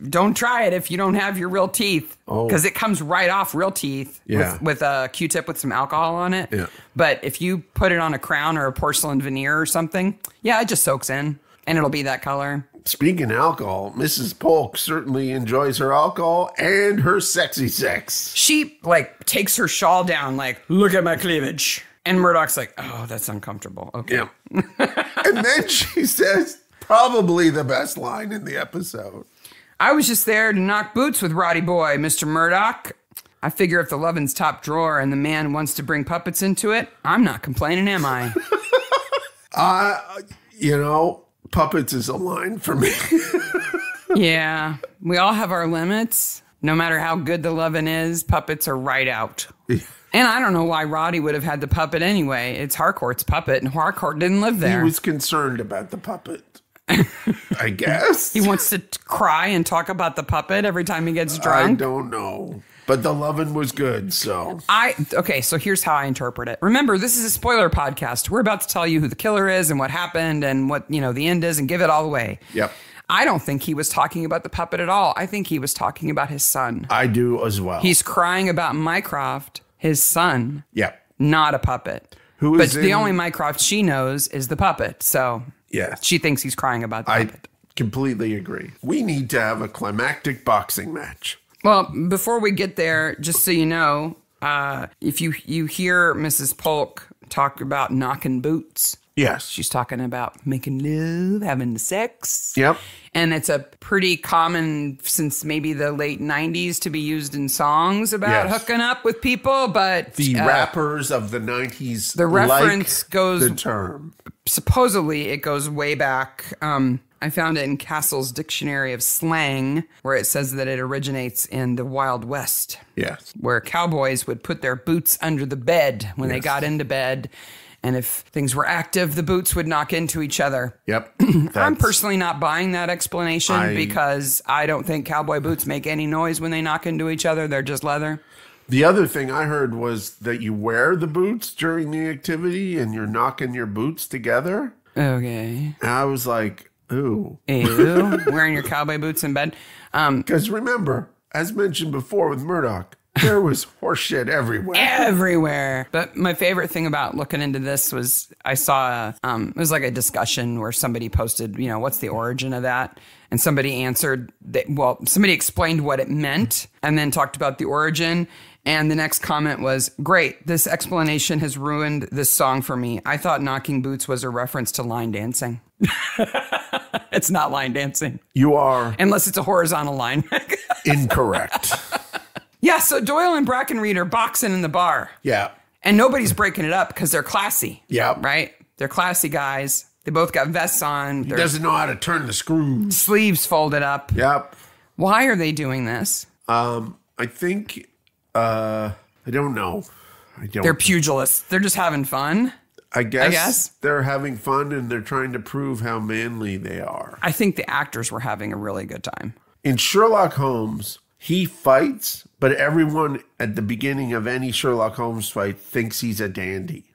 don't try it if you don't have your real teeth, because it comes right off real teeth with a Q-tip with some alcohol on it. Yeah. But if you put it on a crown or a porcelain veneer or something, it just soaks in and it'll be that color. Speaking of alcohol, Mrs. Polk certainly enjoys her alcohol and her sexy sex. She like takes her shawl down, like, look at my cleavage. And Murdoch's like, oh, that's uncomfortable. Okay. Yeah. And then she says probably the best line in the episode. I was just there to knock boots with Roddy Boy, Mr. Murdoch. I figure if the Lovin's top drawer and the man wants to bring puppets into it, I'm not complaining, am I? Puppets is a line for me. Yeah, we all have our limits. No matter how good the Lovin is, puppets are right out. And I don't know why Roddy would have had the puppet anyway. It's Harcourt's puppet, and Harcourt didn't live there. He was concerned about the puppet, I guess. He wants to cry and talk about the puppet every time he gets drunk. I don't know. But the Lovin was good, so. Okay, so here's how I interpret it. Remember, this is a spoiler podcast. We're about to tell you who the killer is and what happened and what, the end is and give it all away. Yep. I don't think he was talking about the puppet at all. I think he was talking about his son. I do as well. He's crying about Mycroft, his son. Yep. Not a puppet. But the only Mycroft she knows is the puppet. So she thinks he's crying about the puppet. I completely agree. We need to have a climactic boxing match. Well, before we get there, just so you know, if you hear Mrs. Polk talk about knocking boots. Yes. She's talking about making love, having sex. Yep. And it's a pretty common, since maybe the late 90s, to be used in songs about hooking up with people. But the rappers of the 90s, the reference goes, the term. Supposedly, it goes way back. I found it in Castle's Dictionary of Slang, where it says that it originates in the Wild West. Yes. Where cowboys would put their boots under the bed when they got into bed. And if things were active, the boots would knock into each other. Yep. I'm personally not buying that explanation because I don't think cowboy boots make any noise when they knock into each other. They're just leather. The other thing I heard was that you wear the boots during the activity and you're knocking your boots together. Okay. And I was like, ooh. Ew. Wearing your cowboy boots in bed. Because remember, as mentioned before with Murdoch, there was horse shit everywhere. Everywhere. But my favorite thing about looking into this was I saw, it was like a discussion where somebody posted, what's the origin of that? And somebody answered that, somebody explained what it meant and then talked about the origin. And the next comment was, great, this explanation has ruined this song for me. I thought knocking boots was a reference to line dancing. It's not line dancing. You are. Unless it's a horizontal line. Incorrect. Yeah, so Doyle and Brackenreed are boxing in the bar. Yeah. And nobody's breaking it up because they're classy. Yeah. Right? They're classy guys. They both got vests on. He doesn't know how to turn the screws. Sleeves folded up. Yep. Why are they doing this? I think, I don't know. They're pugilists. They're just having fun. I guess they're having fun and they're trying to prove how manly they are. I think the actors were having a really good time. In Sherlock Holmes, he fights, but everyone at the beginning of any Sherlock Holmes fight thinks he's a dandy.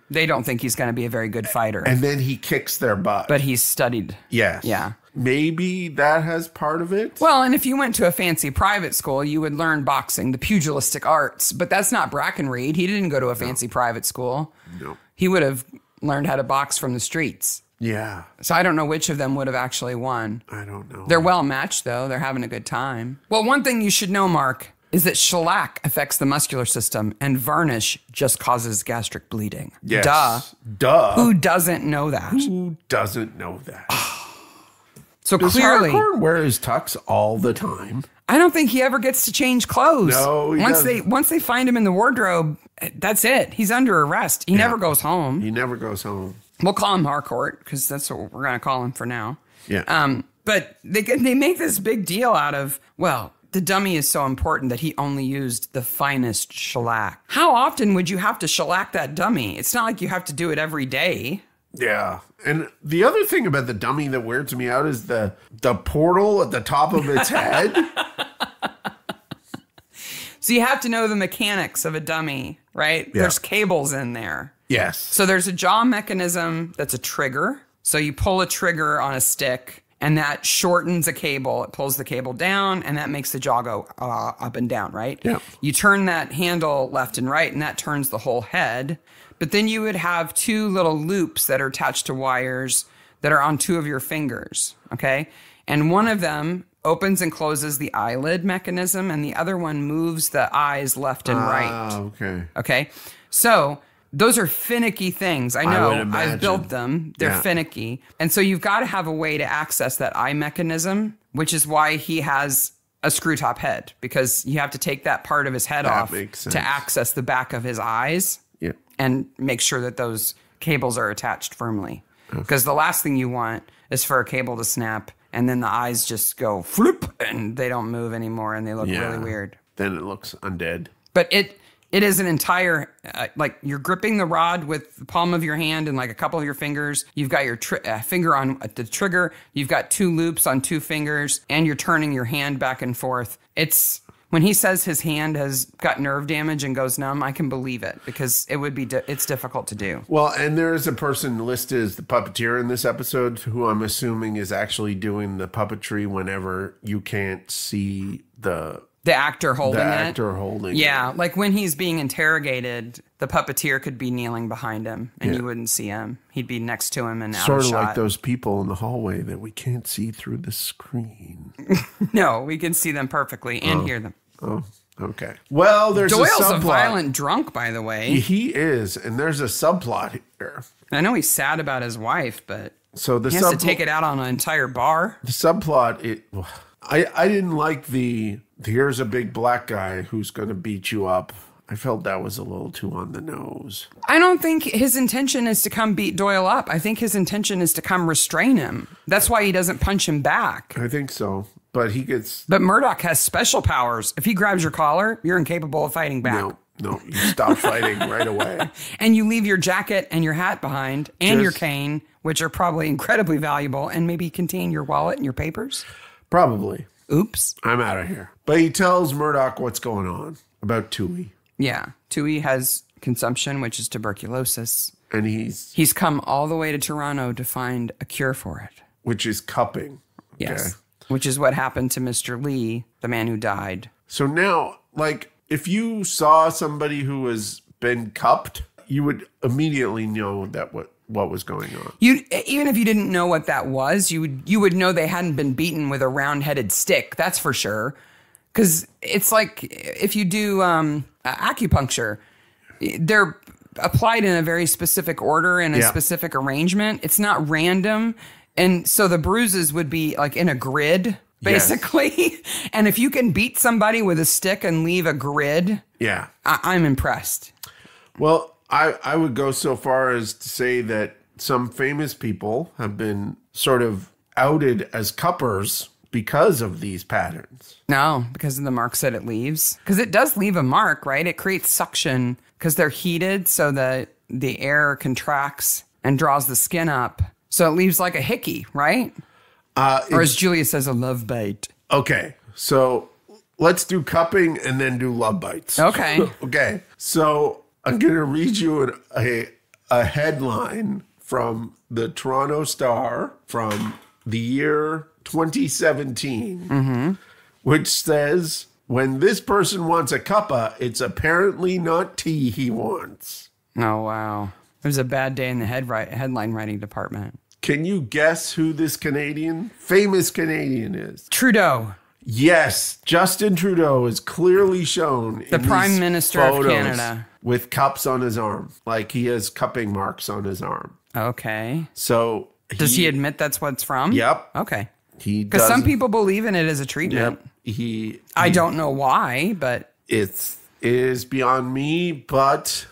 They don't think he's going to be a very good fighter. And then he kicks their butt. But he's studied. Yes. Yeah. Maybe that has part of it. Well, and if you went to a fancy private school, you would learn boxing, the pugilistic arts. But that's not Brackenreed. He didn't go to a fancy private school. No. He would have learned how to box from the streets. Yeah. So I don't know which of them would have actually won. I don't know. They're well matched, though. They're having a good time. Well, one thing you should know, Mark, is that shellac affects the muscular system and varnish just causes gastric bleeding. Yes. Duh. Who doesn't know that? Who doesn't know that? So Does clearly, Harcourt wear his tux all the time? I don't think he ever gets to change clothes. No, he doesn't. Once they find him in the wardrobe, that's it. He's under arrest. He never goes home. He never goes home. We'll call him Harcourt because that's what we're going to call him for now. Yeah. But they make this big deal out of, well, the dummy is so important that he only used the finest shellac. How often would you have to shellac that dummy? It's not like you have to do it every day. Yeah. And the other thing about the dummy that weirds me out is the portal at the top of its head. So you have to know the mechanics of a dummy, right? Yeah. There's cables in there. Yes. So there's a jaw mechanism that's a trigger. So you pull a trigger on a stick and that shortens a cable. It pulls the cable down and that makes the jaw go up and down, right? Yeah. You turn that handle left and right and that turns the whole head. But then you would have two little loops that are attached to wires that are on two of your fingers, okay? And one of them opens and closes the eyelid mechanism and the other one moves the eyes left and right. Okay. Okay? So those are finicky things. I would know. imagine. I've built them. They're finicky. And so you've got to have a way to access that eye mechanism, which is why he has a screw top head, because you have to take that part of his head off to access the back of his eyes and make sure that those cables are attached firmly. Because the last thing you want is for a cable to snap and then the eyes just go floop and they don't move anymore and they look really weird. Then it looks undead. But it is an entire, like you're gripping the rod with the palm of your hand and like a couple of your fingers. You've got your finger on the trigger. You've got two loops on two fingers and you're turning your hand back and forth. When he says his hand has got nerve damage and goes numb, I can believe it because it would be, it's difficult to do. Well, and there is a person listed as the puppeteer in this episode who I'm assuming is actually doing the puppetry whenever you can't see the actor holding it. Yeah, it. like when he's being interrogated, the puppeteer could be kneeling behind him and you wouldn't see him. He'd be next to him and out sort of of shot. like those people in the hallway that we can't see through the screen. No, we can see them perfectly and hear them. Oh, okay. Well, there's Doyle's a a violent drunk, by the way. He is, and there's a subplot here. I know he's sad about his wife, but so he has to take it out on an entire bar. The subplot, I didn't like here's a big black guy who's going to beat you up. I felt that was a little too on the nose. I don't think his intention is to come beat Doyle up. I think his intention is to come restrain him. That's why he doesn't punch him back. I think so. But But Murdoch has special powers. If he grabs your collar, you're incapable of fighting back. No, you stop fighting right away. And you leave your jacket and your hat behind and your cane, which are probably incredibly valuable, and maybe contain your wallet and your papers. Probably. Oops. I'm out of here. But he tells Murdoch what's going on about Tui. Yeah. Tui has consumption, which is tuberculosis. And he's come all the way to Toronto to find a cure for it. Which is cupping. Yes. Okay. Which is what happened to Mr. Lee, the man who died. So now, like, if you saw somebody who has been cupped, you would immediately know that what was going on. Even if you didn't know what that was, you would know they hadn't been beaten with a round-headed stick. That's for sure. Because it's like if you do acupuncture, they're applied in a very specific order and a specific arrangement. It's not random. And so the bruises would be like in a grid, basically. Yes. And if you can beat somebody with a stick and leave a grid, I'm impressed. Well, I would go so far as to say that some famous people have been sort of outed as cuppers because of these patterns. No, because of the marks that it leaves. Because it does leave a mark, right? It creates suction because they're heated so that the air contracts and draws the skin up. So it leaves like a hickey, right? Or as Julia says, a love bite. Okay, so let's do cupping and then do love bites. Okay. Okay, so I'm going to read you a headline from the Toronto Star from the year 2017, which says, when this person wants a cuppa, it's apparently not tea he wants. Oh, wow. It was a bad day in the headline writing department. Can you guess who this famous Canadian is? Trudeau. Yes, Justin Trudeau is clearly shown the Prime Minister of Canada. With cups on his arm. Like he has cupping marks on his arm. Okay. So does he admit that's what it's from? Yep. Okay. Because some people believe in it as a treatment. Yep. I don't know why, but it is beyond me, but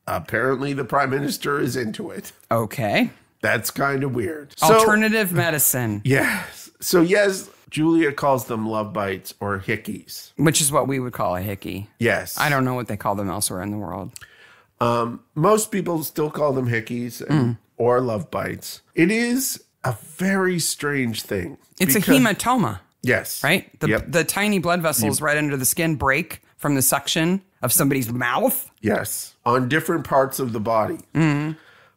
apparently the prime minister is into it. Okay. That's kind of weird. Alternative medicine. Yes. So yes, Julia calls them love bites or hickeys. Which is what we would call a hickey. Yes. I don't know what they call them elsewhere in the world. Most people still call them hickeys or love bites. It is a very strange thing. It's a hematoma. Yes. Right? The tiny blood vessels right under the skin break from the suction of somebody's mouth. Yes. On different parts of the body.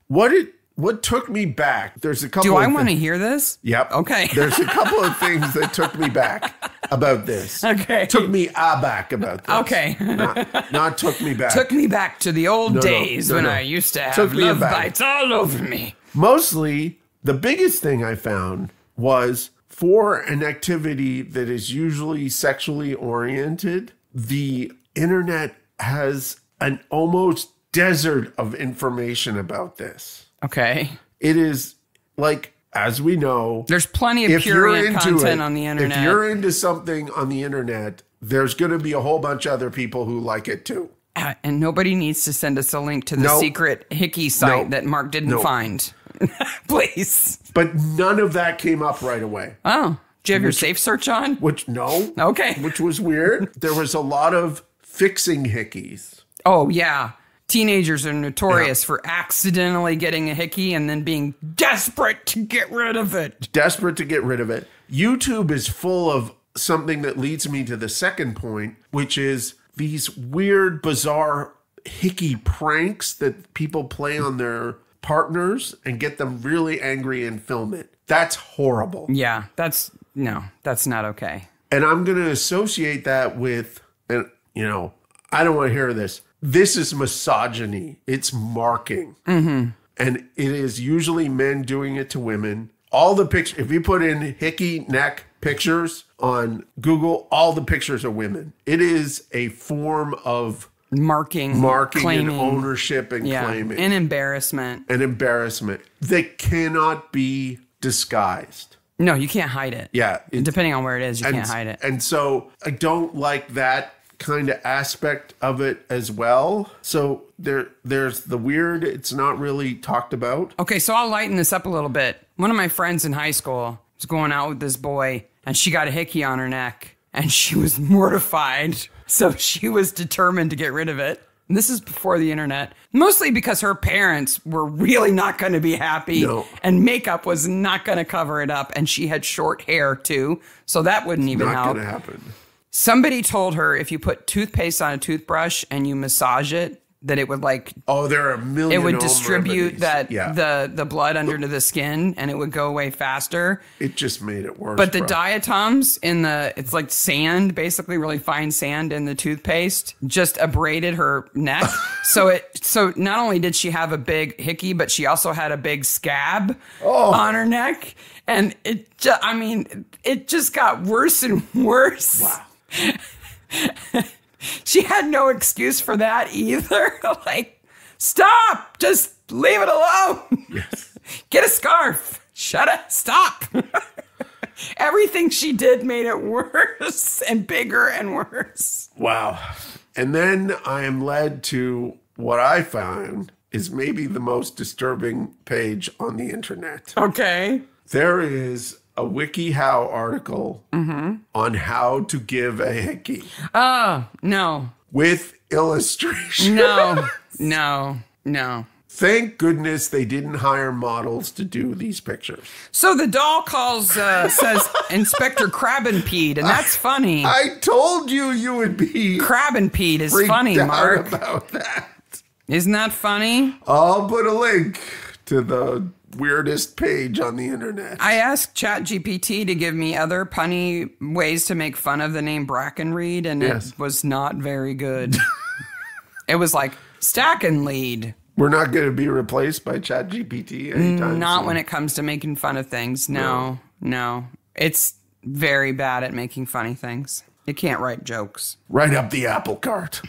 What took me back, there's a couple Do I want to hear this? Yep. Okay. There's a couple of things that took me back about this. Okay. Took me aback about this. Okay. Not took me back. Took me back to the old days when I used to have love bites all over me. Mostly, the biggest thing I found was for an activity that is usually sexually oriented, the internet has an almost desert of information about this. Okay. It is like, as we know, there's plenty of prurient content on the internet. If you're into something on the internet, there's going to be a whole bunch of other people who like it too. And nobody needs to send us a link to the secret hickey site that Mark didn't find. Please. But none of that came up right away. Oh, do you have your safe search on? No. Okay. Which was weird. There was a lot of fixing hickeys. Oh, yeah. Teenagers are notorious for accidentally getting a hickey and then being desperate to get rid of it. Desperate to get rid of it. YouTube is full of something that leads me to the second point, which is these weird, bizarre hickey pranks that people play on their partners and get them really angry and film it. That's horrible. Yeah, that's not okay. And I'm going to associate that with, I don't want to hear this. This is misogyny. It's marking. Mm-hmm. And it is usually men doing it to women. All the pictures, if you put in hickey neck pictures on Google, all the pictures are women. It is a form of marking claiming, and ownership and claiming. And embarrassment. That cannot be disguised. No, you can't hide it. Yeah. Depending on where it is, you can't hide it. And so I don't like that kind of aspect of it as well. So there's the weird, it's not really talked about. Okay, so I'll lighten this up a little bit. One of my friends in high school was going out with this boy, and she got a hickey on her neck, and she was mortified. So she was determined to get rid of it. And this is before the internet, mostly because her parents were really not going to be happy, and makeup was not going to cover it up, and she had short hair too, so that wouldn't even help. Not going to happen. Somebody told her if you put toothpaste on a toothbrush and you massage it, that it would there are a million. It would distribute the blood under to the skin, and it would go away faster. It just made it worse. But the diatoms it's like sand, basically really fine sand in the toothpaste, just abraded her neck. So not only did she have a big hickey, but she also had a big scab on her neck, and it just got worse and worse. Wow. She had no excuse for that either. Stop! Just leave it alone. Yes. Get a scarf. Shut up. Stop. Everything she did made it worse and bigger and worse. Wow. And then I am led to what I found is maybe the most disturbing page on the internet. Okay. There is a WikiHow article on how to give a hickey. Oh, no. With illustration. No. Thank goodness they didn't hire models to do these pictures. So the doll says Inspector Crabbenpeed, and that's funny. I told you would be Crabbenpeed is funny, Mark. About that. Isn't that funny? I'll put a link to the weirdest page on the internet. I asked ChatGPT to give me other punny ways to make fun of the name Brackenreed, and it was not very good. It was like stack and lead. We're not going to be replaced by ChatGPT anytime Not soon. when it comes to making fun of things. No. It's very bad at making funny things. It can't write jokes. Right up the apple cart.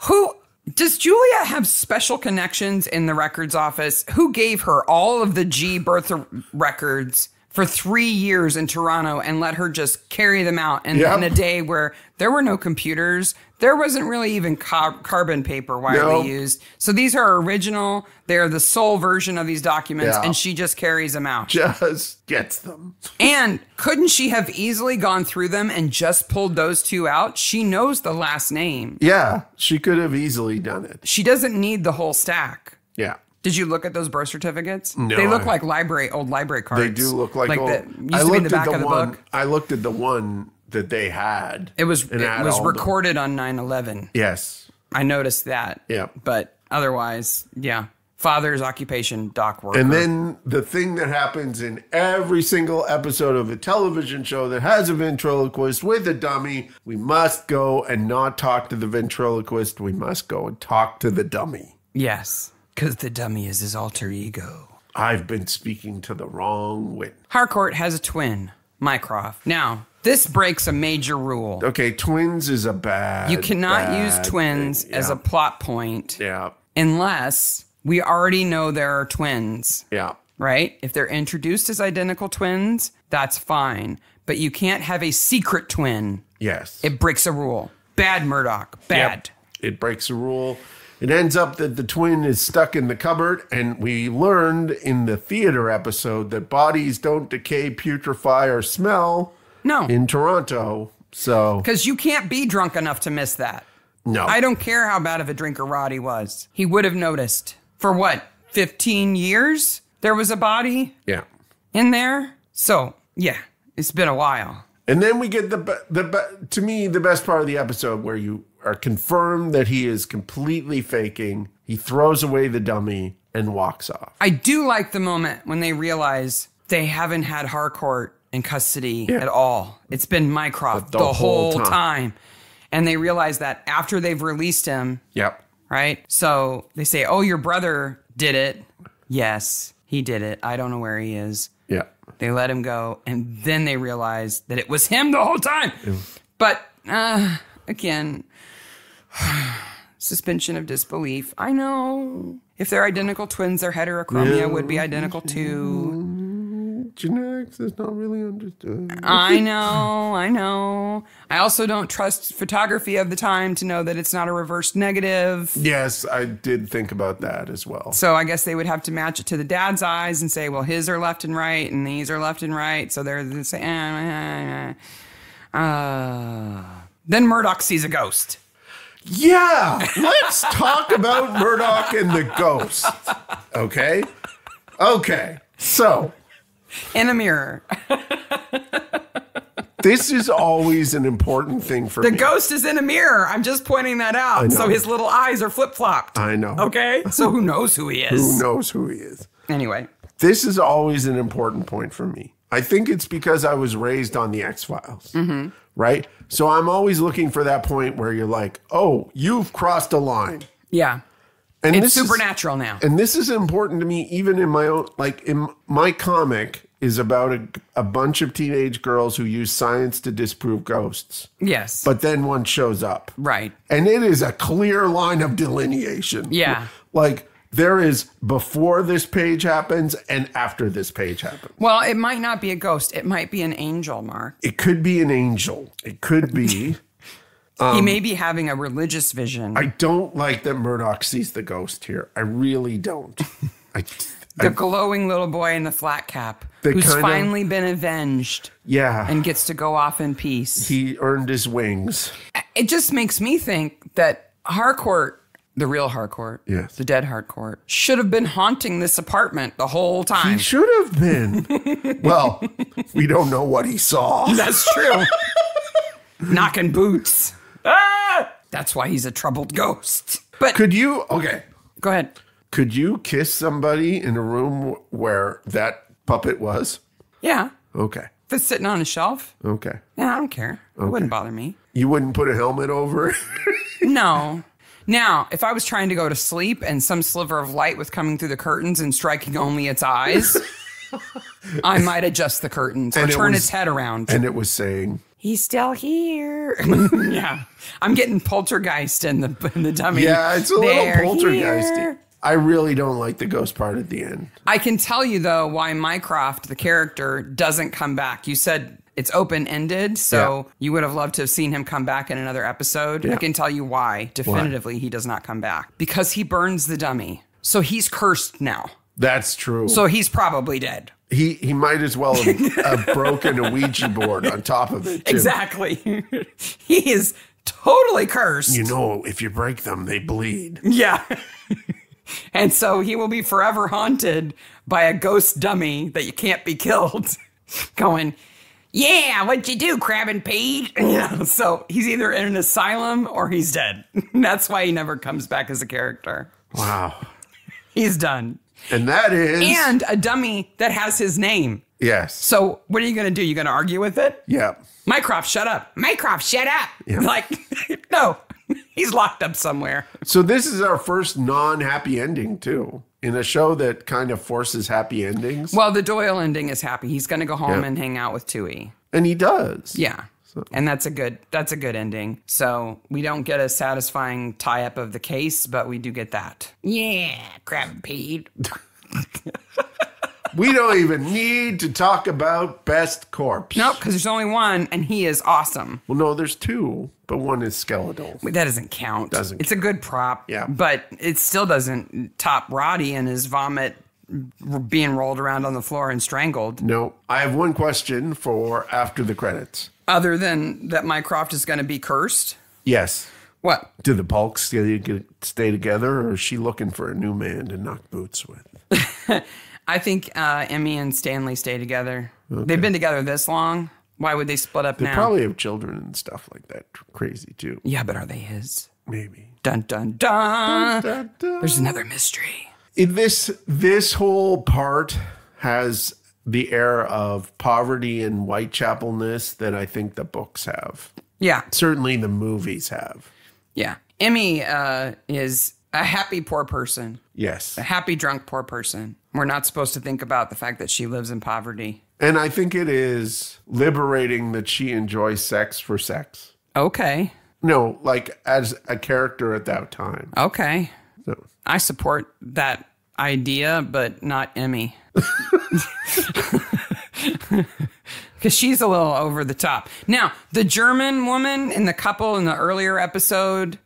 Who Does Julia have special connections in the records office? Who gave her all of the G birth records for 3 years in Toronto and let her just carry them out in a day where there were no computers? There wasn't really even carbon paper widely used. So these are original. They're the sole version of these documents, and she just carries them out. Just gets them. And couldn't she have easily gone through them and just pulled those two out? She knows the last name. Yeah, she could have easily done it. She doesn't need the whole stack. Yeah. Did you look at those birth certificates? No. They look like old library cards. They do look like old. Used to be in the back of the book. I looked at the one that they had. It was recorded on 9/11. Yes. I noticed that. Yeah. But otherwise, father's occupation, dock worker. And then the thing that happens in every single episode of a television show that has a ventriloquist with a dummy, we must go and not talk to the ventriloquist. We must go and talk to the dummy. Yes, because the dummy is his alter ego. I've been speaking to the wrong witness. Harcourt has a twin, Mycroft. Now, this breaks a major rule. Okay, twins is a bad You cannot use twins thing. as a plot point Yeah. unless we already know there are twins. Yeah. Right? If they're introduced as identical twins, that's fine. But you can't have a secret twin. Yes. It breaks a rule. Bad, Murdoch. Bad. Yep. It breaks a rule. It ends up that the twin is stuck in the cupboard, and we learned in the theater episode that bodies don't decay, putrefy, or smell in Toronto. So because you can't be drunk enough to miss that. No. I don't care how bad of a drinker Roddy was. He would have noticed. For what, 15 years there was a body in there? So, yeah, it's been a while. And then we get to me, the best part of the episode where you are confirmed that he is completely faking. He throws away the dummy and walks off. I do like the moment when they realize they haven't had Harcourt in custody at all. It's been Mycroft the whole time. And they realize that after they've released him. Yep. Right? So they say, oh, your brother did it. Yes, he did it. I don't know where he is. Yeah. They let him go. And then they realize that it was him the whole time. But again, suspension of disbelief. I know. If they're identical twins, their heterochromia would be identical too. Genetics is not really understood. I know. I also don't trust photography of the time to know that it's not a reverse negative. Yes, I did think about that as well. So I guess they would have to match it to the dad's eyes and say, well, his are left and right, and these are left and right. So they're the same. Then Murdoch sees a ghost. Yeah, let's talk about Murdoch and the ghost. Okay? Okay, so. In a mirror. This is always an important thing for me. The ghost is in a mirror. I'm just pointing that out. So his little eyes are flip-flopped. I know. Okay? So who knows who he is? Who knows who he is? Anyway. This is always an important point for me. I think it's because I was raised on the X-Files. Mm-hmm. Right? So I'm always looking for that point where you're like, oh, you've crossed a line. Yeah. And it's supernatural now. And this is important to me even in my own, like in my comic is about a bunch of teenage girls who use science to disprove ghosts. Yes. But then one shows up. Right. And it is a clear line of delineation. Yeah. Like there is before this page happens and after this page happens. Well, it might not be a ghost. It might be an angel, Mark. It could be an angel. It could be. He may be having a religious vision. I don't like that Murdoch sees the ghost here. I really don't. The glowing little boy in the flat cap who's finally been avenged. Yeah. And gets to go off in peace. He earned his wings. It just makes me think that Harcourt, the real Harcourt, the dead Harcourt, should have been haunting this apartment the whole time. He should have been. Well, we don't know what he saw. That's true. Knocking boots. Ah! That's why he's a troubled ghost. But could you, okay. Go ahead. Could you kiss somebody in a room where that puppet was? Yeah. Okay. If it's sitting on a shelf. Okay. Yeah, I don't care. Okay. It wouldn't bother me. You wouldn't put a helmet over it? No. Now, if I was trying to go to sleep and some sliver of light was coming through the curtains and striking only its eyes, I might adjust the curtains or turn its head around. And it was saying, he's still here. Yeah. I'm getting poltergeist in the dummy. Yeah, it's a They're little poltergeisty. here. I really don't like the ghost part at the end. I can tell you, though, why Mycroft, the character, doesn't come back. You said it's open-ended, so you would have loved to have seen him come back in another episode. Yeah. I can tell you why, definitively, he does not come back. Because he burns the dummy. So he's cursed now. That's true. So he's probably dead. He might as well have broken a Ouija board on top of it, too. Exactly. He is totally cursed. You know, if you break them, they bleed. Yeah. And so he will be forever haunted by a ghost dummy that you can't be killed. Going, yeah, what'd you do, Crab and Pete? Yeah. So he's either in an asylum or he's dead. That's why he never comes back as a character. Wow. He's done. And that is... And a dummy that has his name. Yes. So what are you going to do? You going to argue with it? Yeah. Mycroft, shut up. Mycroft, shut up. Yeah. Like, no, he's locked up somewhere. So this is our first non-happy ending, too, in a show that kind of forces happy endings. Well, the Doyle ending is happy. He's going to go home and hang out with Tui. And he does. Yeah. And that's a good ending. So we don't get a satisfying tie-up of the case, but we do get that. Yeah, Crab and Pete. We don't even need to talk about Best Corpse. Nope, because there's only one, and he is awesome. Well, no, there's two, but one is skeletal. That doesn't count. Doesn't It's a good prop. Yeah. But it still doesn't top Roddy and his vomit being rolled around on the floor and strangled. No. I have one question for after the credits. Other than that Mycroft is going to be cursed? Yes. What? Do the Bulks stay together, or is she looking for a new man to knock boots with? I think Emmy and Stanley stay together. Okay. They've been together this long. Why would they split up now? They probably have children and stuff like that. Crazy, too. Yeah, but are they his? Maybe. Dun, dun, dun. Dun, dun, dun. There's another mystery. This whole part has the air of poverty and Whitechapelness that I think the books have. Yeah. Certainly the movies have. Yeah. Emmy is a happy poor person. Yes. A happy drunk poor person. We're not supposed to think about the fact that she lives in poverty. And I think it is liberating that she enjoys sex for sex. Okay. No, like as a character at that time. Okay. So. I support that idea, but not Emmy. Because she's a little over the top. Now, the German woman in the couple in the earlier episode,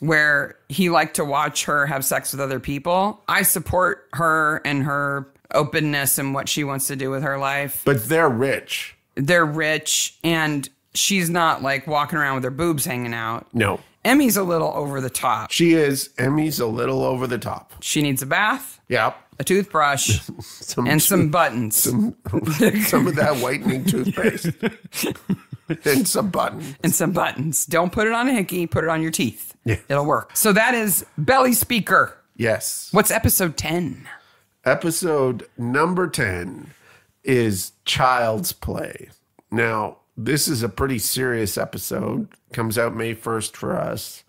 where he liked to watch her have sex with other people, I support her and her openness and what she wants to do with her life. But they're rich. They're rich, and she's not like walking around with her boobs hanging out. No. Emmy's a little over the top. She is. Emmy's a little over the top. She needs a bath. Yep. A toothbrush, and some buttons. Some of that whitening toothpaste. And some buttons. And some buttons. Don't put it on a hickey. Put it on your teeth. Yeah. It'll work. So that is Belly Speaker. Yes. What's episode 10? Episode number 10 is Child's Play. Now, this is a pretty serious episode. Comes out May 1st for us.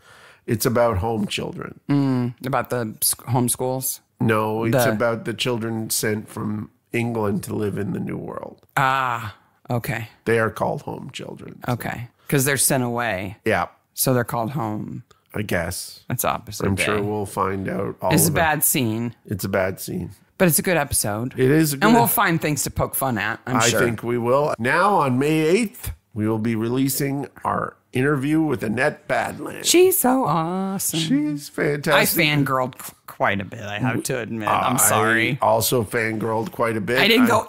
It's about home children. About the homeschools? No, it's about the children sent from England to live in the New World. Ah, okay. They are called home children. Okay. Because they're sent away. Yeah. So they're called home. I guess. That's opposite. I'm sure we'll find out all It's of a bad scene. It's a bad scene. But it's a good episode. It is a good And we'll find things to poke fun at, I'm sure. I think we will. Now, on May 8th, we will be releasing our interview with Annette Badland. She's so awesome. She's fantastic. I fangirled quite a bit, I have to admit. I'm sorry. I also fangirled quite a bit. I didn't go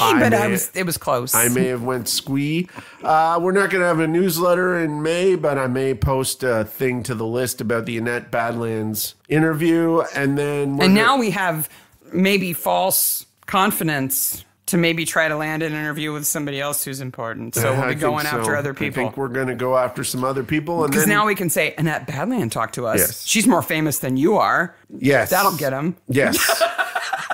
but it was close. I may have went squee. We're not going to have a newsletter in May, but I may post a thing to the list about the Annette Badlands interview. And then... now we have maybe false confidence to maybe try to land an interview with somebody else who's important. So we'll be going after other people. I think we're going to go after some other people. Because now we can say, Annette Badland talked to us. Yes. She's more famous than you are. Yes. That'll get him. Yes.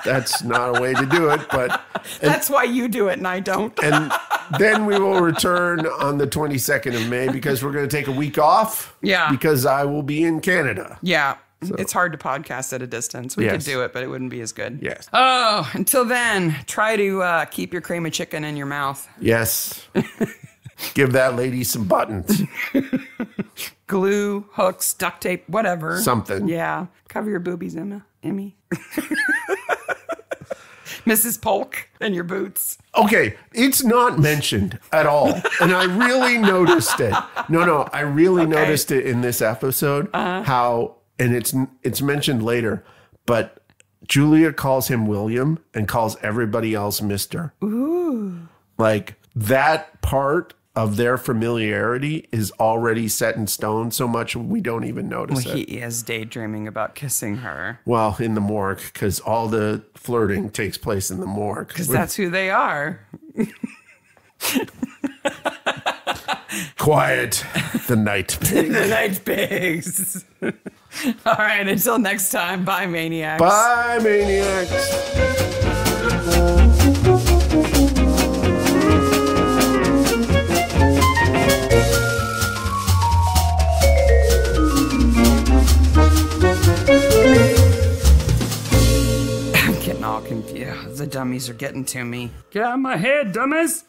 That's not a way to do it, but... That's why you do it and I don't. And then we will return on the 22nd of May because we're going to take a week off. Yeah. Because I will be in Canada. Yeah. So. It's hard to podcast at a distance. We could do it, but it wouldn't be as good. Yes. Oh, until then, try to keep your cream of chicken in your mouth. Yes. Give that lady some buttons. Glue, hooks, duct tape, whatever. Something. Yeah. Cover your boobies, Emmy. Mrs. Polk and your boots. Okay, it's not mentioned at all. And I really noticed it. No, I really noticed it in this episode. How, and it's mentioned later, but Julia calls him William and calls everybody else Mr. Ooh. Like, that part of their familiarity is already set in stone so much we don't even notice Well, it. he is daydreaming about kissing her. Well, in the morgue, because all the flirting takes place in the morgue. Because that's who they are. Quiet, the night pig. The night pigs. All right, until next time, bye, Maniacs. Bye, Maniacs. I'm getting all confused. The dummies are getting to me. Get out of my head, dummies.